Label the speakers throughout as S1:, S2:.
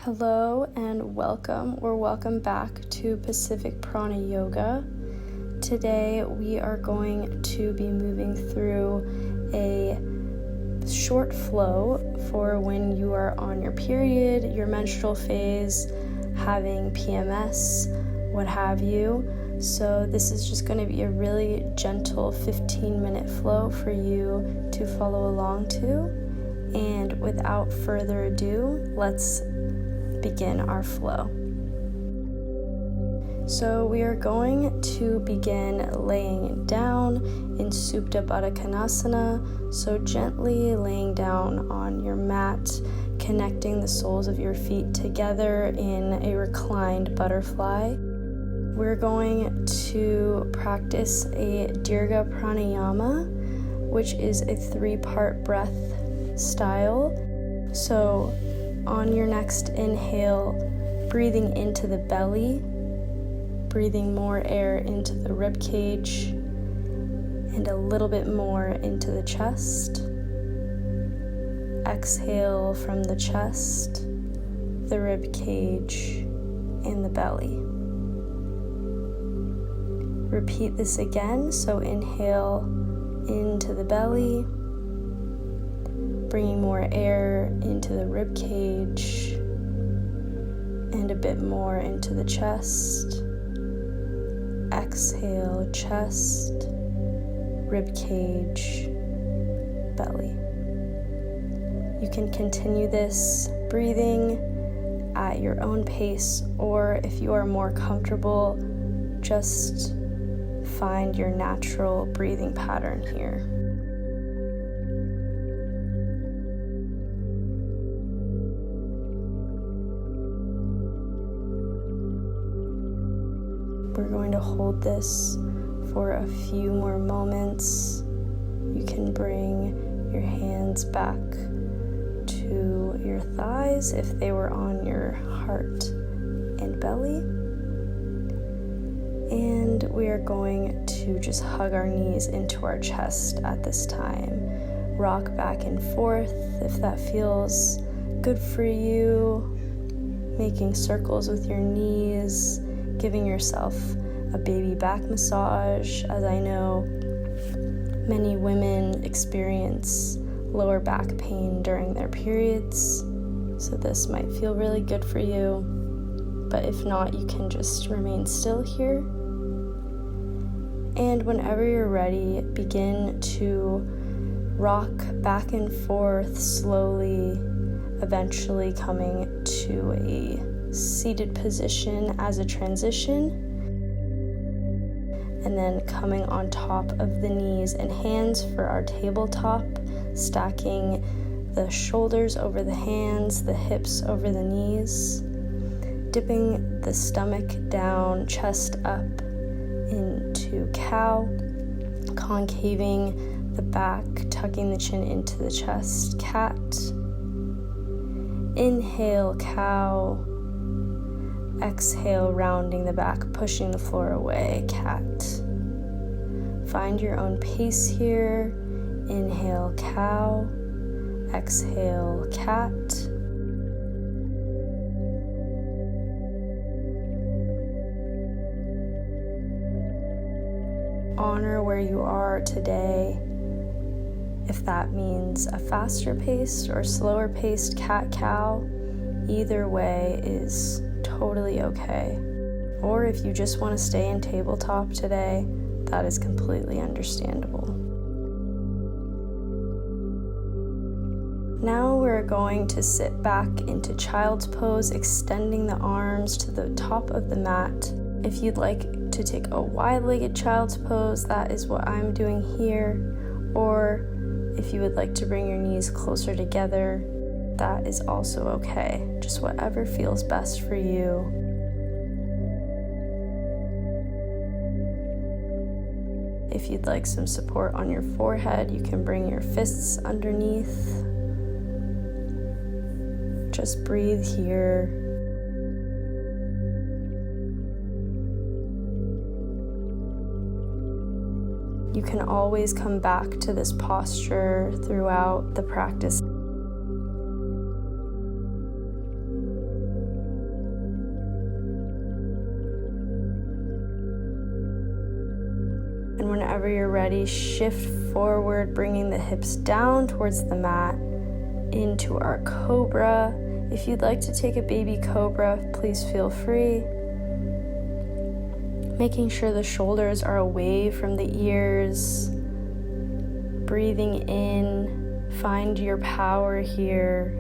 S1: Hello and welcome back to Pacific Prana Yoga. Today we are going to be moving through a short flow for when you are on your period, your menstrual phase, having PMS, what have you. So this is just going to be a really gentle 15-minute flow for you to follow along to. And without further ado, let's begin our flow. So we are going to begin laying down in Supta Baddha Konasana, so gently laying down on your mat, connecting the soles of your feet together in a reclined butterfly. We're going to practice a Dirgha Pranayama, which is a 3-part breath style. So on your next inhale, breathing into the belly, breathing more air into the rib cage, and a little bit more into the chest. Exhale from the chest, the rib cage, and the belly. Repeat this again, so inhale into the belly, bringing more air into the rib cage and a bit more into the chest. Exhale, chest, rib cage, belly. You can continue this breathing at your own pace, or if you are more comfortable, just find your natural breathing pattern here. We're going to hold this for a few more moments. You can bring your hands back to your thighs if they were on your heart and belly. And we are going to just hug our knees into our chest at this time. Rock back and forth if that feels good for you. Making circles with your knees. Giving yourself a baby back massage, as I know many women experience lower back pain during their periods, so this might feel really good for you, but if not, you can just remain still here. And whenever you're ready, begin to rock back and forth slowly, eventually coming to a seated position as a transition, and then coming on top of the knees and hands for our tabletop, stacking the shoulders over the hands, the hips over the knees, dipping the stomach down, chest up into cow, concaving the back, tucking the chin into the chest, cat. Inhale, cow. Exhale, rounding the back, pushing the floor away, cat. Find your own pace here. Inhale, cow. Exhale, cat. Honor where you are today. If that means a faster paced or slower paced cat-cow, either way is totally okay. Or if you just want to stay in tabletop today, that is completely understandable. Now we're going to sit back into child's pose, extending the arms to the top of the mat. If you'd like to take a wide-legged child's pose, that is what I'm doing here. Or if you would like to bring your knees closer together, that is also okay. Just whatever feels best for you. If you'd like some support on your forehead, you can bring your fists underneath. Just breathe here. You can always come back to this posture throughout the practice. whenever you're ready, shift forward, bringing the hips down towards the mat into our cobra. If you'd like to take a baby cobra, please feel free. Making sure the shoulders are away from the ears. Breathing in, find your power here.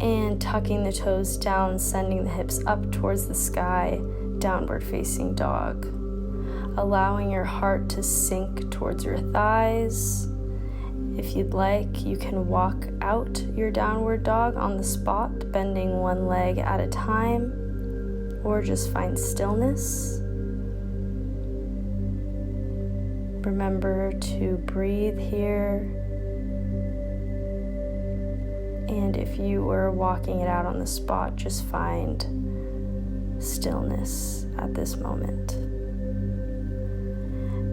S1: And tucking the toes down, sending the hips up towards the sky, downward facing dog. Allowing your heart to sink towards your thighs. If you'd like, you can walk out your downward dog on the spot, bending one leg at a time, or just find stillness. Remember to breathe here. And if you were walking it out on the spot, just find stillness at this moment.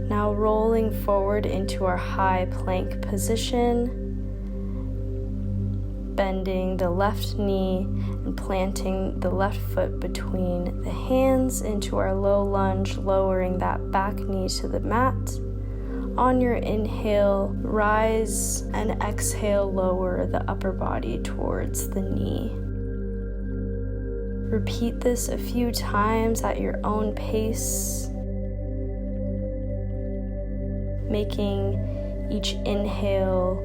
S1: Now rolling forward into our high plank position, bending the left knee and planting the left foot between the hands into our low lunge, lowering that back knee to the mat. On your inhale, rise, and exhale, lower the upper body towards the knee. Repeat this a few times at your own pace, making each inhale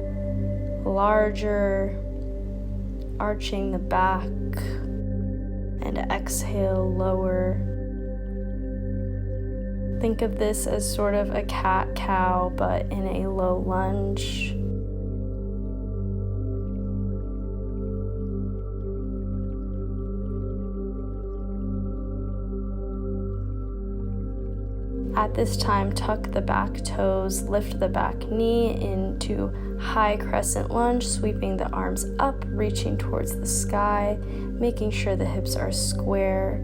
S1: larger, arching the back, and exhale lower. Think of this as sort of a cat-cow, but in a low lunge. At this time, tuck the back toes, lift the back knee into high crescent lunge, sweeping the arms up, reaching towards the sky, making sure the hips are square,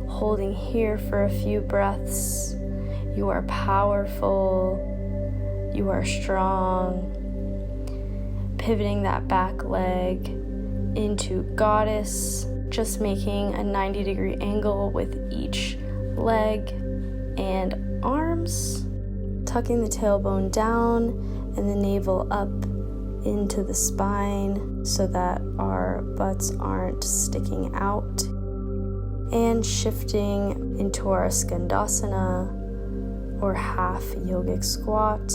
S1: holding here for a few breaths. You are powerful, you are strong. Pivoting that back leg into goddess, just making a 90-degree angle with each leg and arms, tucking the tailbone down and the navel up into the spine so that our butts aren't sticking out, and shifting into our skandasana or half yogic squat,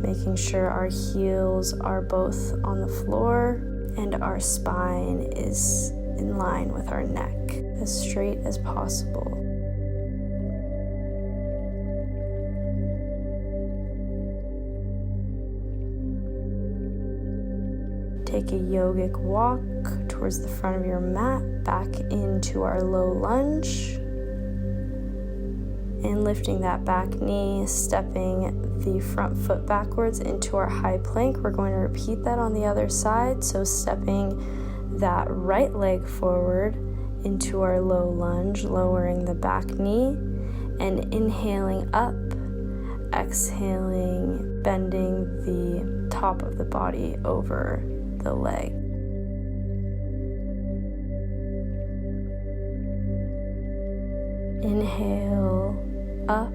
S1: making sure our heels are both on the floor and our spine is in line with our neck, as straight as possible. Take a yogic walk towards the front of your mat, back into our low lunge. And lifting that back knee, stepping the front foot backwards into our high plank. We're going to repeat that on the other side. So stepping that right leg forward into our low lunge, lowering the back knee, and inhaling up, exhaling, bending the top of the body over the leg. Inhale up,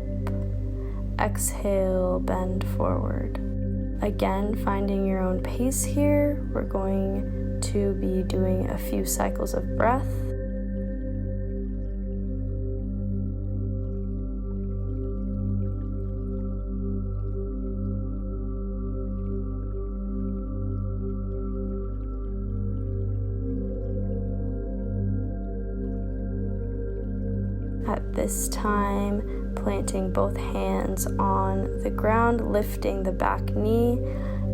S1: exhale, bend forward. Again, finding your own pace here. We're going to be doing a few cycles of breath. At this time, planting both hands on the ground, lifting the back knee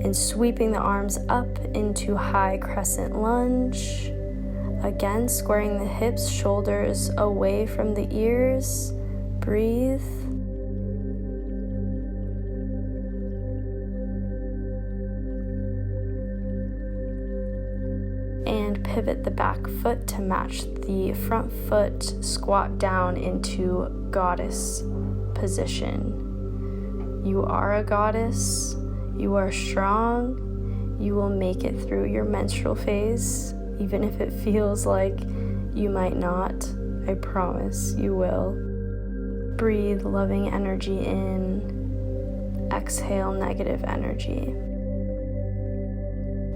S1: and sweeping the arms up into high crescent lunge. Again, squaring the hips, shoulders away from the ears. Breathe. And pivot the back foot to match the front foot, squat down into goddess position. You are a goddess, you are strong, you will make it through your menstrual phase, even if it feels like you might not. I promise you will. Breathe loving energy in. Exhale negative energy.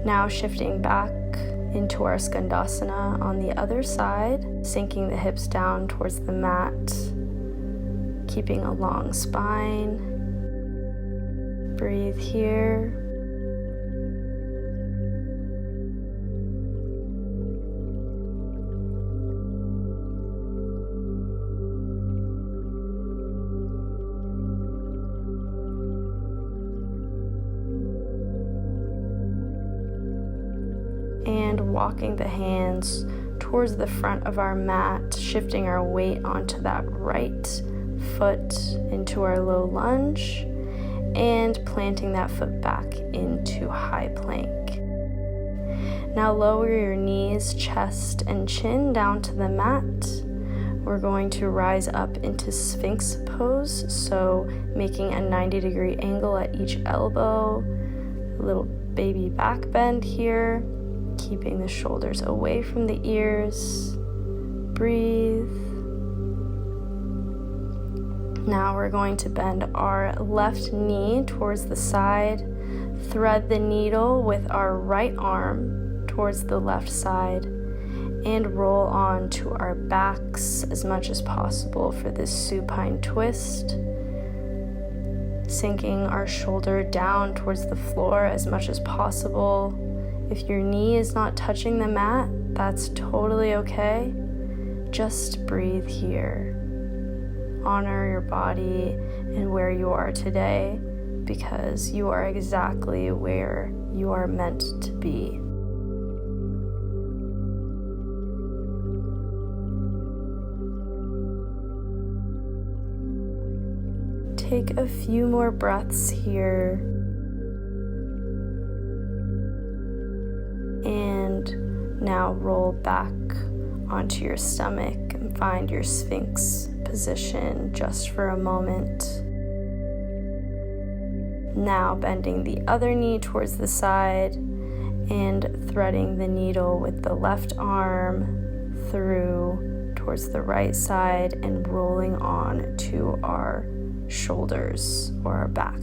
S1: Now shifting back into our Skandasana on the other side, sinking the hips down towards the mat, keeping a long spine. Breathe here. And walking the hands towards the front of our mat, shifting our weight onto that right foot into our low lunge, and planting that foot back into high plank. Now lower your knees, chest, and chin down to the mat. We're going to rise up into Sphinx pose, so making a 90-degree angle at each elbow, a little baby back bend here. Keeping the shoulders away from the ears. Breathe. Now we're going to bend our left knee towards the side, thread the needle with our right arm towards the left side, and roll on to our backs as much as possible for this supine twist. Sinking our shoulder down towards the floor as much as possible. If your knee is not touching the mat, that's totally okay. Just breathe here. Honor your body and where you are today, because you are exactly where you are meant to be. Take a few more breaths here. And now roll back onto your stomach and find your Sphinx position just for a moment. Now bending the other knee towards the side and threading the needle with the left arm through towards the right side and rolling on to our shoulders or our back.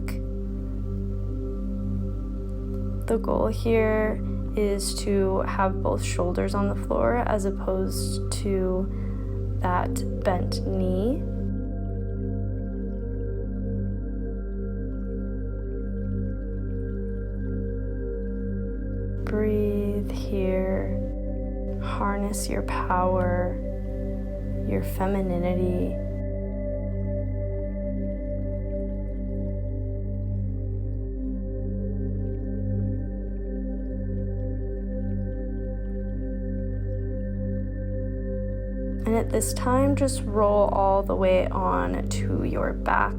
S1: The goal here is to have both shoulders on the floor as opposed to that bent knee. Breathe here. Harness your power, your femininity. And at this time, just roll all the way on to your back.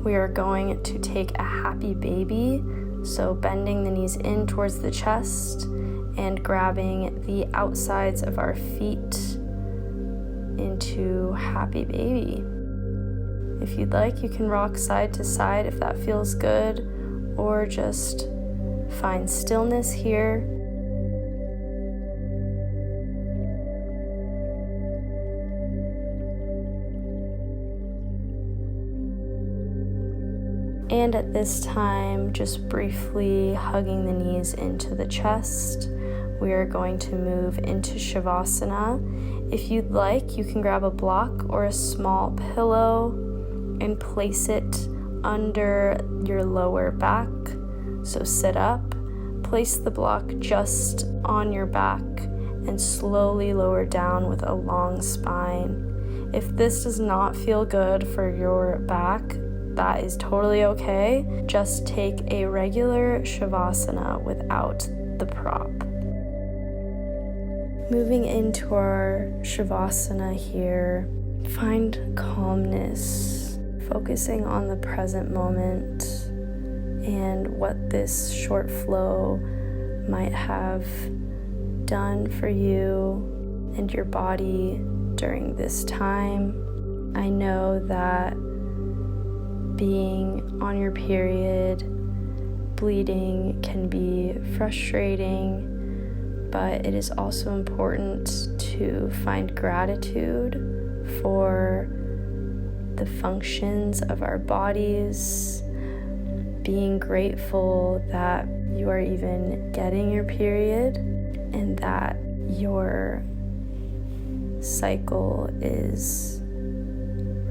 S1: We are going to take a happy baby, so bending the knees in towards the chest and grabbing the outsides of our feet into happy baby. If you'd like, you can rock side to side if that feels good, or just find stillness here. And at this time, just briefly hugging the knees into the chest, we are going to move into Shavasana. If you'd like, you can grab a block or a small pillow and place it under your lower back. So sit up, place the block just on your back, and slowly lower down with a long spine. If this does not feel good for your back, that is totally okay. Just take a regular Shavasana without the prop. Moving into our Shavasana here, find calmness, focusing on the present moment and what this short flow might have done for you and your body during this time. I know that being on your period, bleeding can be frustrating, but it is also important to find gratitude for the functions of our bodies, being grateful that you are even getting your period and that your cycle is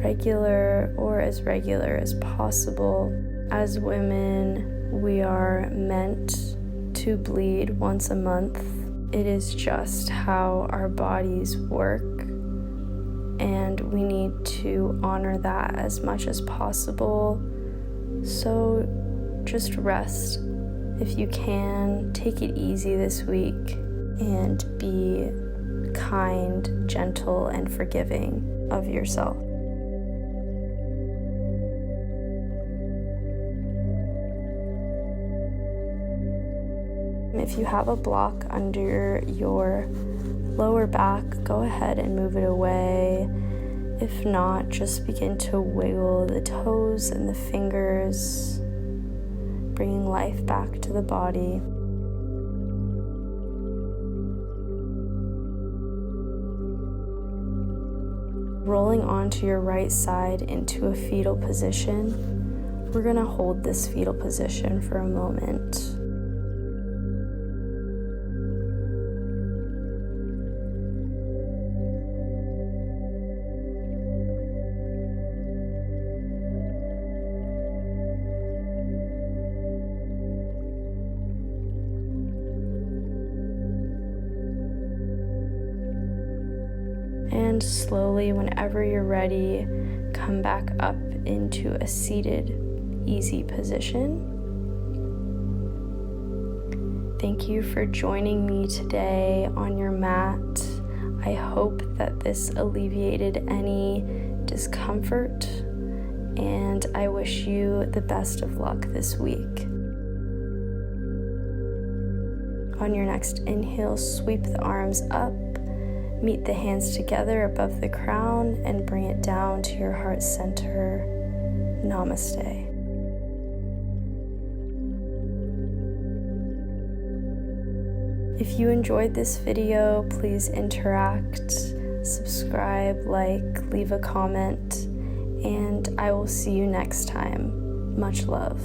S1: regular or as regular as possible. As women, we are meant to bleed once a month. It is just how our bodies work, and we need to honor that as much as possible. So just rest if you can. Take it easy this week and be kind, gentle, and forgiving of yourself. If you have a block under your lower back, go ahead and move it away. If not, just begin to wiggle the toes and the fingers, bringing life back to the body. Rolling onto your right side into a fetal position. We're going to hold this fetal position for a moment. And slowly, whenever you're ready, come back up into a seated, easy position. Thank you for joining me today on your mat. I hope that this alleviated any discomfort, and I wish you the best of luck this week. On your next inhale, sweep the arms up. Meet the hands together above the crown and bring it down to your heart center. Namaste. If you enjoyed this video, please interact, subscribe, like, leave a comment, and I will see you next time. Much love.